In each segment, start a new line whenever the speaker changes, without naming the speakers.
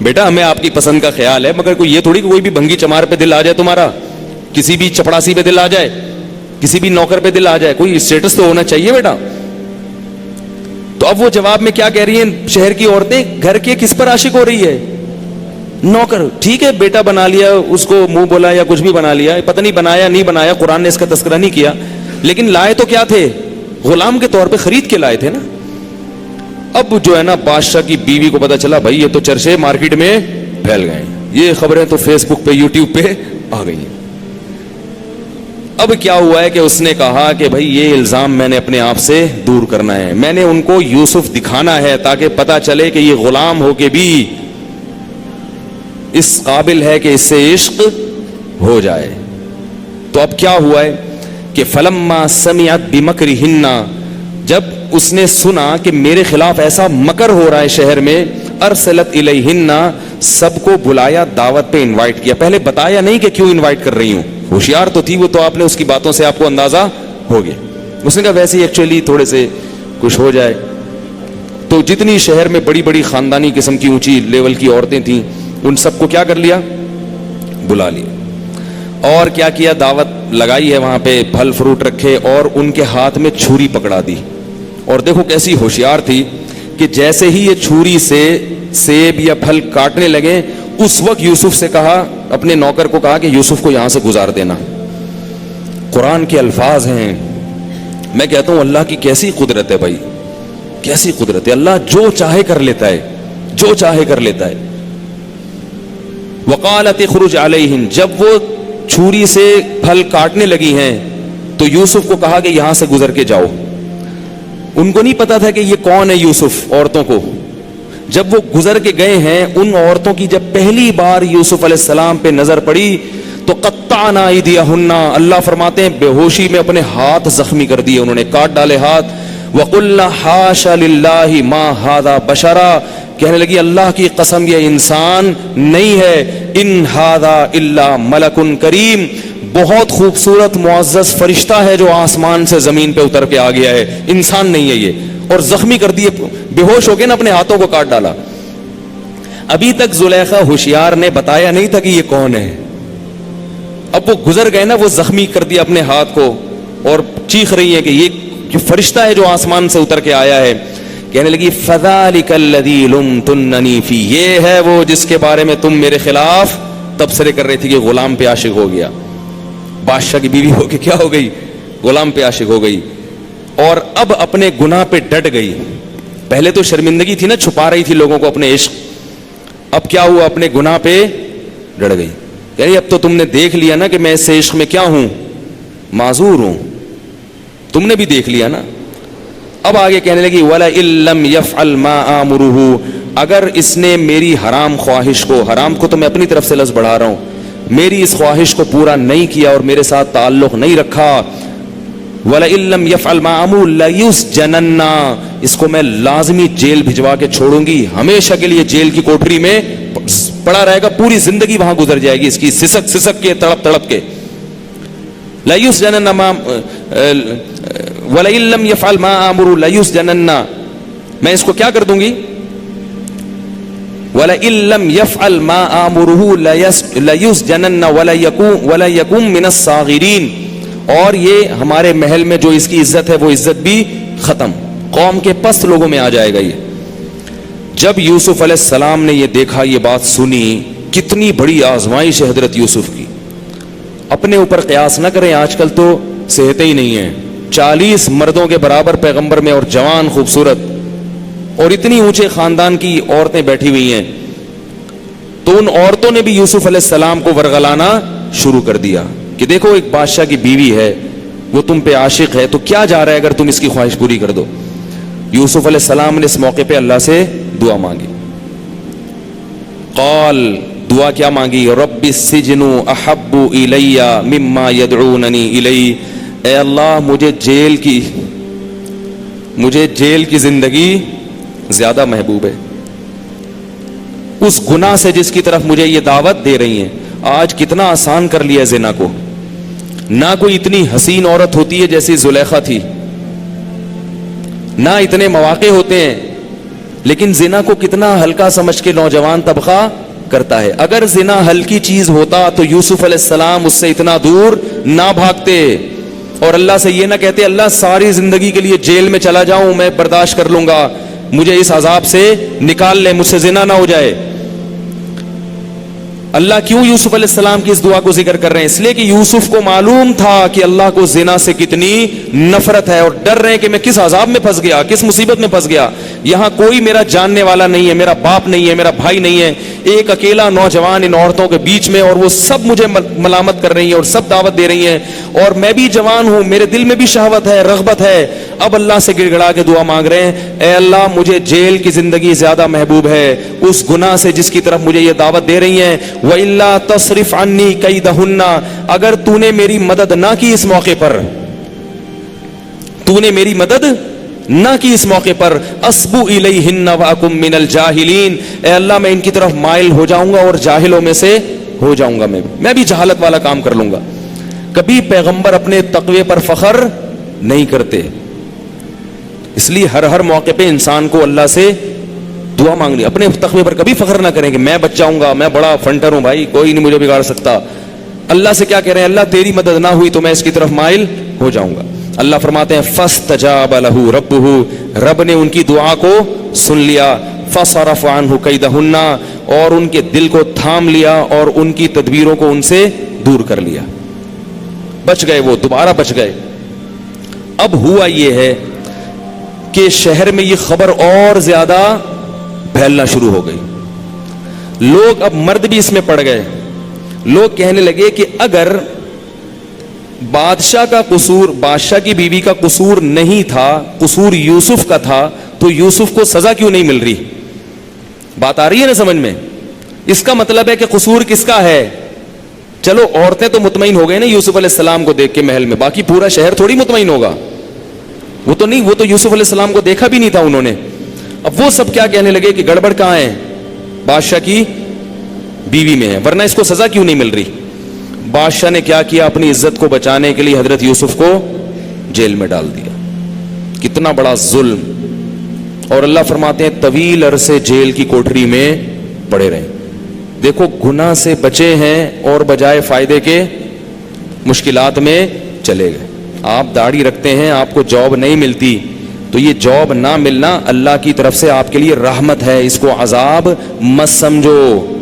بیٹا ہمیں آپ کی پسند کا خیال ہے, مگر کوئی یہ تھوڑی کہ کوئی بھی بھنگی چمار پہ دل آ جائے تمہارا, کسی بھی چپڑاسی پہ دل آ جائے, کسی بھی نوکر پہ دل آ جائے, کوئی اسٹیٹس تو ہونا چاہیے بیٹا. تو اب وہ جواب میں کیا کہہ رہی ہیں شہر کی عورتیں, گھر کے کس پر عاشق ہو رہی ہے؟ نوکر. ٹھیک ہے بیٹا بنا لیا, اس کو منہ بولا یا کچھ بھی بنا لیا, پتہ نہیں بنایا نہیں بنایا, قرآن نے اس کا تذکرہ نہیں کیا, لیکن لائے تو کیا تھے؟ غلام کے طور پہ خرید کے لائے تھے نا. اب جو ہے نا بادشاہ کی بیوی کو پتا چلا بھائی یہ تو چرچے مارکیٹ میں پھیل گئے, یہ خبریں تو فیس بک پہ یوٹیوب پہ آ گئی ہیں. اب کیا ہوا ہے کہ اس نے کہا کہ بھائی یہ الزام میں نے اپنے آپ سے دور کرنا ہے, میں نے ان کو یوسف دکھانا ہے تاکہ پتا چلے کہ یہ غلام ہو کے بھی اس قابل ہے کہ اس سے عشق ہو جائے. تو اب کیا ہوا ہے کہ فلما سمعت بمکرہن, جب اس نے سنا کہ میرے خلاف ایسا مکر ہو رہا ہے شہر میں, ارسلت الیہن, سب کو بلایا, دعوت پہ انوائٹ کیا. پہلے بتایا نہیں کہ کیوں انوائٹ کر رہی ہوں, ہوشیار تو تھی وہ, تو آپ نے اس کی باتوں سے آپ کو اندازہ ہو گیا. اس نے کہا ویسے ہی ایکچولی تھوڑے سے کچھ ہو جائے. تو جتنی شہر میں بڑی بڑی خاندانی قسم کی اونچی لیول کی عورتیں تھیں ان سب کو کیا کر لیا, بلا لیا. اور کیا کیا, دعوت لگائی ہے وہاں پہ, پھل فروٹ رکھے اور ان کے ہاتھ میں چھری پکڑا دی. اور دیکھو کیسی ہوشیار تھی کہ جیسے ہی یہ چھری سے سیب یا پھل کاٹنے لگے اس وقت یوسف سے کہا, اپنے نوکر کو کہا کہ یوسف کو یہاں سے گزار دینا. قرآن کے الفاظ ہیں, میں کہتا ہوں اللہ کی کیسی قدرت ہے بھائی, کیسی قدرت ہے. اللہ جو چاہے کر لیتا ہے, جو چاہے کر لیتا ہے. وقالت اخرج علیہم, جب وہ چھری سے پھل کاٹنے لگی ہیں تو یوسف کو کہا کہ یہاں سے گزر کے جاؤ. ان کو نہیں پتا تھا کہ یہ کون ہے یوسف, عورتوں کو. جب وہ گزر کے گئے ہیں, ان عورتوں کی جب پہلی بار یوسف علیہ السلام پہ نظر پڑی تو قطعنا ایدیہن, اللہ فرماتے ہیں بے ہوشی میں اپنے ہاتھ زخمی کر دیے, انہوں نے کاٹ ڈالے ہاتھ. وقلنا حاشا للہ ما ھذا بشرا, کہنے لگی اللہ کی قسم یہ انسان نہیں ہے, ان ھذا الا ملک کریم, بہت خوبصورت معزز فرشتہ ہے جو آسمان سے زمین پہ اتر کے آ گیا ہے, انسان نہیں ہے یہ. اور زخمی کر دیے, بے ہوش ہو کے نا اپنے ہاتھوں کو کاٹ ڈالا. ابھی تک زلیخا ہوشیار نے بتایا نہیں تھا کہ یہ کون ہے. اب وہ گزر گئے نا, وہ زخمی کر دیا اپنے ہاتھ کو اور چیخ رہی ہے کہ یہ جو فرشتہ ہے جو آسمان سے اتر کے آیا ہے. کہنے لگی فذلک الذی لمتننی فی, یہ ہے وہ جس کے بارے میں تم میرے خلاف تبصرے کر رہی تھی کہ غلام پہ عاشق ہو گیا. بادشاہ کی بیوی ہو کے کیا ہو گئی, غلام پہ عاشق ہو گئی. اور اب اپنے گناہ پہ ڈٹ گئی. پہلے تو شرمندگی تھی نا, چھپا رہی تھی لوگوں کو اپنے عشق, اب کیا ہوا, اپنے گناہ پہ ڈٹ گئی. یعنی اب تو تم نے دیکھ لیا نا کہ میں اس سے عشق میں کیا ہوں, معذور ہوں, تم نے بھی دیکھ لیا نا. اب آگے کہنے لگی وَلَئِن لَّمْ يَفْعَلْ مَا آمُرُهُ, اگر اس نے میری حرام خواہش کو, حرام کو تو میں اپنی طرف سے لفظ بڑھا رہا ہوں, میری اس خواہش کو پورا نہیں کیا اور میرے ساتھ تعلق نہیں رکھا, وَلَئِن لَّمْ يَفْعَلْ مَا آمُرُهُ لَيُسْجَنَنَّ, اس کو میں لازمی جیل بھجوا کے چھوڑوں گی, ہمیشہ کے لیے جیل کی کوٹری میں پڑا رہے گا, پوری زندگی وہاں گزر جائے گی اس کی, سسک سسک کے, تڑپ تڑپ کے. لَيُسْجَنَنَّ وَلَئِن لَّمْ يَفْعَلْ مَا آمُرُهُ لَيُسْجَنَنَّ, میں اس کو کیا کر دوں گی, وَلَئِن لَّمْ يَفْعَلْ مَا آمُرُهُ لَيُسْجَنَنَّ وَلَا يَكُن مِّنَ الصَّاغِرِينَ, اور یہ ہمارے محل میں جو اس کی عزت ہے وہ عزت بھی ختم, قوم کے پست لوگوں میں آ جائے گا یہ. جب یوسف علیہ السلام نے یہ دیکھا, یہ بات سنی, کتنی بڑی آزمائش ہے حضرت یوسف کی. اپنے اوپر قیاس نہ کریں, آج کل تو صحتیں ہی نہیں ہیں, 40 مردوں کے برابر پیغمبر میں, اور جوان خوبصورت, اور اتنی اونچے خاندان کی عورتیں بیٹھی ہوئی ہیں. تو ان عورتوں نے بھی یوسف علیہ السلام کو ورغلانا شروع کر دیا کہ دیکھو ایک بادشاہ کی بیوی ہے, وہ تم پہ عاشق ہے, تو کیا جا رہا ہے اگر تم اس کی خواہش پوری کر دو. یوسف علیہ السلام نے اس موقع پہ اللہ سے دعا مانگی. قال, دعا کیا مانگی, رب السجن احب الی مما یدعوننی الی, اے اللہ مجھے جیل کی زندگی زیادہ محبوب ہے اس گناہ سے جس کی طرف مجھے یہ دعوت دے رہی ہیں. آج کتنا آسان کر لیا زنا کو, نہ کوئی اتنی حسین عورت ہوتی ہے جیسی زلیخا تھی, نہ اتنے مواقع ہوتے ہیں. لیکن زنا کو کتنا ہلکا سمجھ کے نوجوان طبقہ کرتا ہے. اگر زنا ہلکی چیز ہوتا تو یوسف علیہ السلام اس سے اتنا دور نہ بھاگتے اور اللہ سے یہ نہ کہتے اللہ ساری زندگی کے لیے جیل میں چلا جاؤں, میں برداشت کر لوں گا, مجھے اس عذاب سے نکال لے, مجھ سے زنا نہ ہو جائے. اللہ کیوں یوسف علیہ السلام کی اس دعا کو ذکر کر رہے ہیں؟ اس لیے کہ یوسف کو معلوم تھا کہ اللہ کو زنا سے کتنی نفرت ہے, اور ڈر رہے ہیں کہ میں کس عذاب میں پھنس گیا, کس مصیبت میں پھنس گیا. یہاں کوئی میرا جاننے والا نہیں ہے, میرا باپ نہیں ہے, میرا بھائی نہیں ہے, ایک اکیلا نوجوان ان عورتوں کے بیچ میں, اور وہ سب مجھے ملامت کر رہی ہیں اور سب دعوت دے رہی ہیں, اور میں بھی جوان ہوں, میرے دل میں بھی شہوت ہے, رغبت ہے. اب اللہ سے گڑ گڑا کے دعا مانگ رہے ہیں, اے اللہ مجھے جیل کی زندگی زیادہ محبوب ہے اس گناہ سے جس کی طرف مجھے یہ دعوت دے رہی ہیں. وَإِلَّا تَصْرِفْ عَنِّي كَيْدَهُنَّ, اگر تو نے میری مدد نہ کی اس موقع پر, تو نے میری مدد نہ کی اس موقع پر, اصبو الیہن واکم من الجاہلین, اے اللہ میں ان کی طرف مائل ہو جاؤں گا اور جاہلوں میں سے ہو جاؤں گا, میں بھی جہالت والا کام کر لوں گا. کبھی پیغمبر اپنے تقوی پر فخر نہیں کرتے, اس لیے ہر موقع پہ انسان کو اللہ سے دعا مانگنی. اپنے تقوی پر کبھی فخر نہ کریں کہ میں بچ جاؤں گا, میں بڑا فنٹر ہوں بھائی, کوئی نہیں مجھے بگاڑ سکتا. اللہ سے کیا کہہ رہے ہیں, اللہ تیری مدد نہ ہوئی تو میں اس کی طرف مائل ہو جاؤں گا. اللہ فرماتے ہیں فاستجاب لہ ربہ, رب نے ان کی دعا کو سن لیا. فصرف عنہ کیدہن, اور ان کے دل کو تھام لیا اور ان کی تدبیروں کو ان سے دور کر لیا. بچ گئے, وہ دوبارہ بچ گئے. اب ہوا یہ ہے کہ شہر میں یہ خبر اور زیادہ پھیلنا شروع ہو گئی. لوگ اب مرد بھی اس میں پڑ گئے. لوگ کہنے لگے کہ اگر بادشاہ کا قصور, بادشاہ کی بیوی کا قصور نہیں تھا, قصور یوسف کا تھا, تو یوسف کو سزا کیوں نہیں مل رہی؟ بات آ رہی ہے نا سمجھ میں؟ اس کا مطلب ہے کہ قصور کس کا ہے؟ چلو عورتیں تو مطمئن ہو گئے نا یوسف علیہ السلام کو دیکھ کے محل میں, باقی پورا شہر تھوڑی مطمئن ہوگا. وہ تو نہیں, وہ تو یوسف علیہ السلام کو دیکھا بھی نہیں تھا انہوں نے. اب وہ سب کیا کہنے لگے کہ گڑبڑ کہاں ہے؟ بادشاہ کی بیوی میں ہے, ورنہ اس کو سزا کیوں نہیں مل رہی؟ بادشاہ نے کیا کیا, اپنی عزت کو بچانے کے لیے حضرت یوسف کو جیل میں ڈال دیا. کتنا بڑا ظلم. اور اللہ فرماتے ہیں طویل عرصے جیل کی کوٹری میں پڑے رہے. دیکھو گناہ سے بچے ہیں اور بجائے فائدے کے مشکلات میں چلے گئے. آپ داڑھی رکھتے ہیں, آپ کو جاب نہیں ملتی, تو یہ جاب نہ ملنا اللہ کی طرف سے آپ کے لیے رحمت ہے, اس کو عذاب مت سمجھو.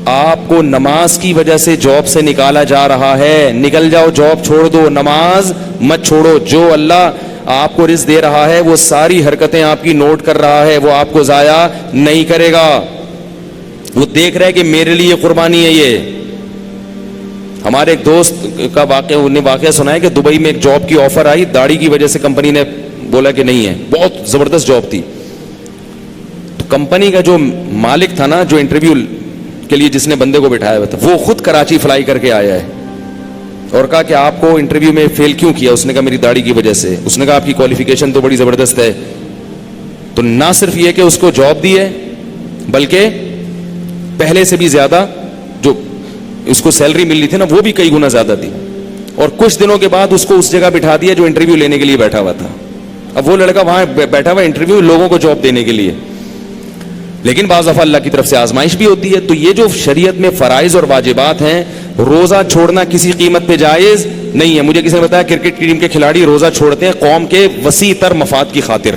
آپ کو نماز کی وجہ سے جاب سے نکالا جا رہا ہے, نکل جاؤ, جاب چھوڑ دو, نماز مت چھوڑو. جو اللہ آپ کو رزق دے رہا ہے وہ ساری حرکتیں آپ کی نوٹ کر رہا ہے, وہ آپ کو ضائع نہیں کرے گا. وہ دیکھ رہا ہے کہ میرے لیے قربانی ہے. یہ ہمارے ایک دوست کا واقعہ سنا ہے کہ دبئی میں ایک جاب کی آفر آئی, داڑھی کی وجہ سے کمپنی نے بولا کہ نہیں ہے, بہت زبردست جاب تھی. تو کمپنی کا جو مالک تھا نا, جو انٹرویو کے لیے جس نے بندے کو بٹھایا ہوا تھا, وہ خود کراچی فلائی کر کے آیا ہے اور کہا کہ آپ کو انٹرویو میں فیل کیوں کیا؟ اس نے کہا میری داڑھی کی وجہ سے. اس نے کہا آپ کی کوالیفیکیشن تو بڑی زبردست ہے. تو نہ صرف یہ کہ اس کو جاب دی ہے, بلکہ پہلے سے بھی زیادہ جو اس کو سیلری مل رہی تھی نا, وہ بھی کئی گنا زیادہ تھی. اور کچھ دنوں کے بعد اس کو اس جگہ بٹھا دیا جو انٹرویو لینے کے لیے بیٹھا ہوا تھا. اب وہ لڑکا وہاں بیٹھا ہوا انٹرویو لوگوں کو جاب دینے کے لیے. لیکن بعض دفعہ اللہ کی طرف سے آزمائش بھی ہوتی ہے. تو یہ جو شریعت میں فرائض اور واجبات ہیں, روزہ چھوڑنا کسی قیمت پہ جائز نہیں ہے. مجھے کسی نے بتایا کرکٹ ٹیم کے کھلاڑی روزہ چھوڑتے ہیں قوم کے وسیع تر مفاد کی خاطر,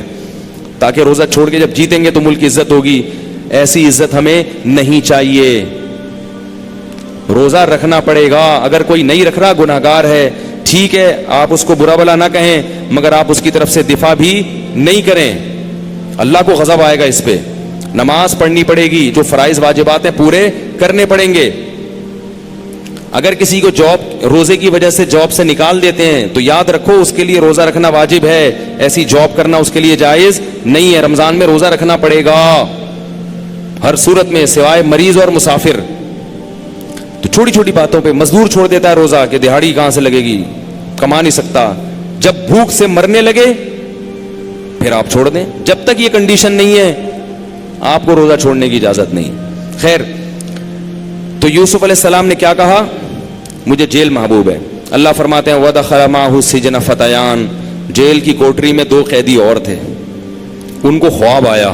تاکہ روزہ چھوڑ کے جب جیتیں گے تو ملک کی عزت ہوگی. ایسی عزت ہمیں نہیں چاہیے. روزہ رکھنا پڑے گا. اگر کوئی نہیں رکھ رہا گناہگار ہے, ٹھیک ہے, آپ اس کو برا بلا نہ کہیں, مگر آپ اس کی طرف سے دفاع بھی نہیں کریں. اللہ کو غضب آئے گا اس پہ. نماز پڑھنی پڑے گی, جو فرائض واجبات ہیں پورے کرنے پڑیں گے. اگر کسی کو جاب روزے کی وجہ سے جاب سے نکال دیتے ہیں تو یاد رکھو اس کے لیے روزہ رکھنا واجب ہے. ایسی جاب کرنا اس کے لیے جائز نہیں ہے. رمضان میں روزہ رکھنا پڑے گا ہر صورت میں, سوائے مریض اور مسافر. تو چھوٹی چھوٹی باتوں پہ مزدور چھوڑ دیتا ہے روزہ کہ دہاڑی کہاں سے لگے گی, کما نہیں سکتا. جب بھوک سے مرنے لگے پھر آپ چھوڑ دیں. جب تک یہ کنڈیشن نہیں ہے آپ کو روزہ چھوڑنے کی اجازت نہیں. خیر, تو یوسف علیہ السلام نے کیا کہا, مجھے جیل محبوب ہے. اللہ فرماتے ہیں وَدَخَلَ مَعَهُ السِّجْنَ فَتَيَانِ, جیل کی کوٹری میں 2 قیدی اور تھے. ان کو خواب آیا,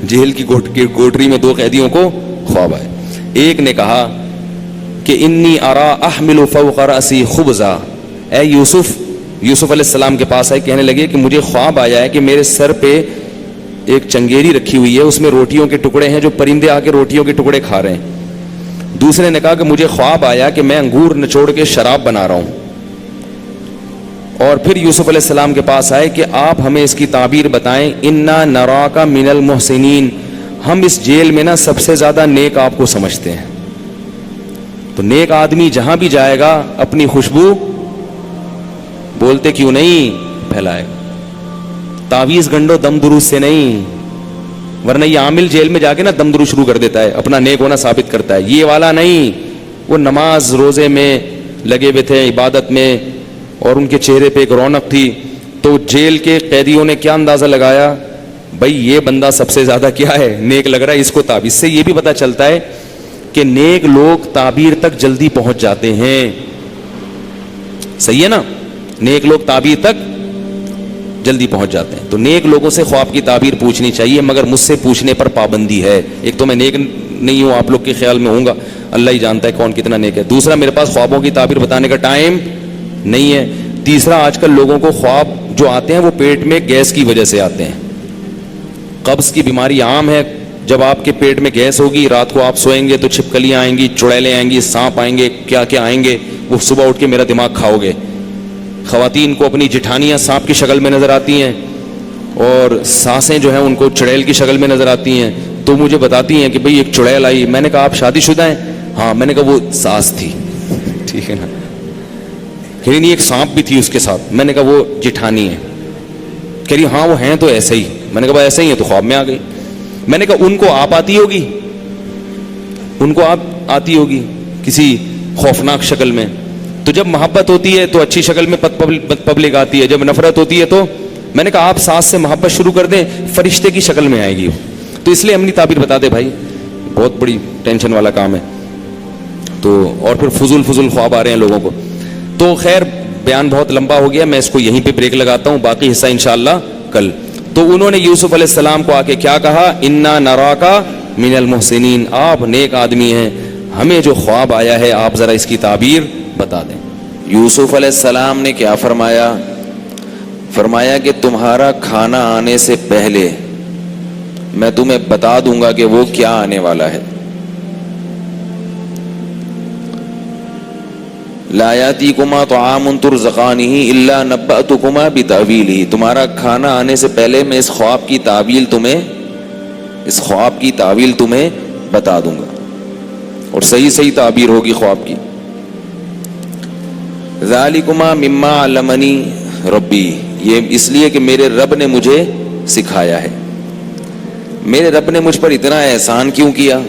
جیل کی کوٹری میں 2 قیدیوں کو خواب آیا. ایک نے کہا کہ انی ارا احمل فوق رأسی خبزا, اے یوسف علیہ السلام کے پاس آئے, کہنے لگے کہ مجھے خواب آیا ہے کہ میرے سر پہ ایک چنگیری رکھی ہوئی ہے, اس میں روٹیوں کے ٹکڑے ہیں, جو پرندے آ کے روٹیوں کے ٹکڑے کھا رہے ہیں. دوسرے نے کہا کہ مجھے خواب آیا کہ میں انگور نچوڑ کے شراب بنا رہا ہوں. اور پھر یوسف علیہ السلام کے پاس آئے کہ آپ ہمیں اس کی تعبیر بتائیں. انا نراک من المحسنین, ہم اس جیل میں نا سب سے زیادہ نیک آپ کو سمجھتے ہیں. تو نیک آدمی جہاں بھی جائے گا اپنی خوشبو بولتے کیوں نہیں پھیلائے گا. تعویذ گنڈو دم دروز سے نہیں, ورنہ یہ عامل جیل میں جا کے نا دم دروز شروع کر دیتا ہے, اپنا نیک ہونا ثابت کرتا ہے. یہ والا نہیں, وہ نماز روزے میں لگے ہوئے تھے, عبادت میں, اور ان کے چہرے پہ ایک رونق تھی. تو جیل کے قیدیوں نے کیا اندازہ لگایا, بھائی یہ بندہ سب سے زیادہ کیا ہے, نیک لگ رہا ہے, اس کو تعبیر. سے یہ بھی پتہ چلتا ہے کہ نیک لوگ تعبیر تک جلدی پہنچ جاتے ہیں. صحیح ہے نا, نیک لوگ تعبیر تک جلدی پہنچ جاتے ہیں. تو نیک لوگوں سے خواب کی تعبیر پوچھنی چاہیے, مگر مجھ سے پوچھنے پر پابندی ہے. ایک تو میں نیک نہیں ہوں, آپ لوگ کے خیال میں ہوں گا, اللہ ہی جانتا ہے کون کتنا نیک ہے. دوسرا, میرے پاس خوابوں کی تعبیر بتانے کا ٹائم نہیں ہے. تیسرا, آج کل لوگوں کو خواب جو آتے ہیں وہ پیٹ میں گیس کی وجہ سے آتے ہیں. قبض کی بیماری عام ہے. جب آپ کے پیٹ میں گیس ہوگی, رات کو آپ سوئیں گے تو چھپکلیاں آئیں گی, چڑیلیں آئیں گی, سانپ آئیں گے, کیا کیا آئیں گے, وہ صبح اٹھ کے میرا دماغ کھاؤ گے. خواتین کو اپنی جٹھانیاں سانپ کی شکل میں نظر آتی ہیں, اور سانسیں جو ہیں ان کو چڑیل کی شکل میں نظر آتی ہیں. تو مجھے بتاتی ہیں کہ بھئی ایک چڑیل آئی. میں نے کہا آپ شادی شدہ ہیں؟ ہاں. میں نے کہا وہ ساس تھی. ٹھیک ہے نا. کہہ رہی نہیں ایک سانپ بھی تھی اس کے ساتھ. میں نے کہا وہ جٹھانی ہے. کہہ رہی ہاں وہ ہیں تو ایسے ہی. میں نے کہا ایسے ہی ہے تو خواب میں آ گئی. میں نے کہا ان کو آپ آتی ہوگی, ان کو آپ آتی ہوگی کسی خوفناک شکل میں. تو جب محبت ہوتی ہے تو اچھی شکل میں پبلک آتی ہے, جب نفرت ہوتی ہے تو. میں نے کہا آپ ساس سے محبت شروع کر دیں, فرشتے کی شکل میں آئے گی. تو اس لیے اپنی تعبیر بتا دے بھائی, بہت بڑی ٹینشن والا کام ہے. تو اور پھر فضول خواب آ رہے ہیں لوگوں کو. تو خیر بیان بہت لمبا ہو گیا, میں اس کو یہیں پہ بریک لگاتا ہوں, باقی حصہ انشاءاللہ کل. تو انہوں نے یوسف علیہ السلام کو آ کے کیا کہا, انا نراکا من المحسنین, آپ نیک آدمی ہیں, ہمیں جو خواب آیا ہے آپ ذرا اس کی تعبیر بتا دیں. یوسف علیہ السلام نے کیا فرمایا, فرمایا کہ تمہارا کھانا آنے سے پہلے میں تمہیں بتا دوں گا کہ وہ کیا آنے والا ہے. لا یاتیکما طعام ترزقانہ الا نبأتکما بتأویلہ, تمہارا کھانا آنے سے پہلے میں اس خواب کی تعویل تمہیں بتا دوں گا, اور صحیح تعبیر ہوگی خواب کی. ذالکما مما علمنی ربی, یہ اس لیے کہ میرے رب نے مجھے سکھایا ہے. میرے رب نے مجھ پر اتنا احسان کیوں کیا,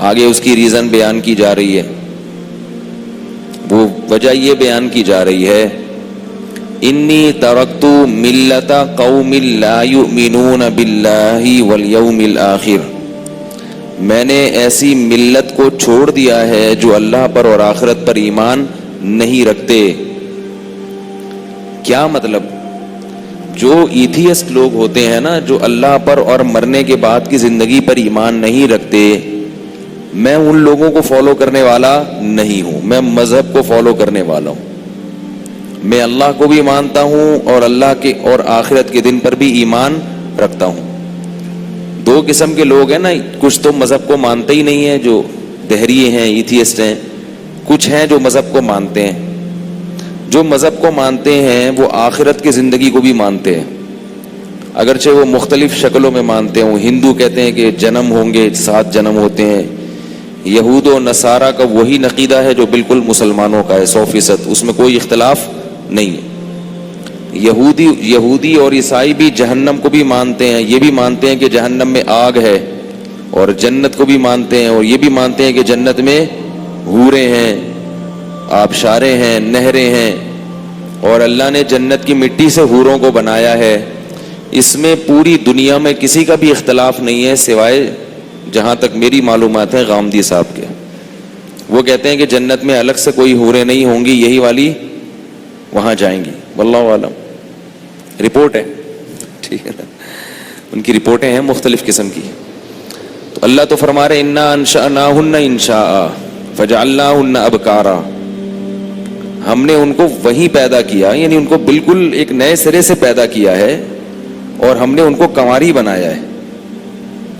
آگے اس کی ریزن بیان کی جا رہی ہے. وہ وجہ یہ بیان کی جا رہی ہے, انی ترکت ملت قوم لا یؤمنون باللہ والیوم الآخر, میں نے ایسی ملت کو چھوڑ دیا ہے جو اللہ پر اور آخرت پر ایمان نہیں رکھتے. کیا مطلب, جو ایتھیسٹ لوگ ہوتے ہیں نا, جو اللہ پر اور مرنے کے بعد کی زندگی پر ایمان نہیں رکھتے, میں ان لوگوں کو فالو کرنے والا نہیں ہوں, میں مذہب کو فالو کرنے والا ہوں. میں اللہ کو بھی مانتا ہوں اور اللہ کے اور آخرت کے دن پر بھی ایمان رکھتا ہوں. 2 قسم کے لوگ ہیں نا, کچھ تو مذہب کو مانتے ہی نہیں ہیں, جو دہریے ہیں, ایتھیسٹ ہیں. کچھ ہیں جو مذہب کو مانتے ہیں. جو مذہب کو مانتے ہیں وہ آخرت کی زندگی کو بھی مانتے ہیں, اگرچہ وہ مختلف شکلوں میں مانتے ہوں. ہندو کہتے ہیں کہ جنم ہوں گے, 7 جنم ہوتے ہیں. یہود و نصارہ کا وہی عقیدہ ہے جو بالکل مسلمانوں کا ہے 100%, اس میں کوئی اختلاف نہیں ہے. یہودی اور عیسائی بھی جہنم کو بھی مانتے ہیں, یہ بھی مانتے ہیں کہ جہنم میں آگ ہے, اور جنت کو بھی مانتے ہیں, اور یہ بھی مانتے ہیں کہ جنت میں حوریں ہیں, آبشاریں ہیں, نہریں ہیں, اور اللہ نے جنت کی مٹی سے حوروں کو بنایا ہے. اس میں پوری دنیا میں کسی کا بھی اختلاف نہیں ہے سوائے جہاں تک میری معلومات ہیں غامدی صاحب کے. وہ کہتے ہیں کہ جنت میں الگ سے کوئی حوریں نہیں ہوں گی, یہی والی وہاں جائیں گی. واللہ عالم, رپورٹ ہے. ٹھیک ہے نا, ان کی رپورٹیں ہیں مختلف قسم کی. تو اللہ تو فرما رہے انا انشأناہن انشاء فجعلناہن ابکارا, ہم نے ان کو وہیں پیدا کیا, یعنی ان کو بالکل ایک نئے سرے سے پیدا کیا ہے اور ہم نے ان کو کنواری بنایا ہے.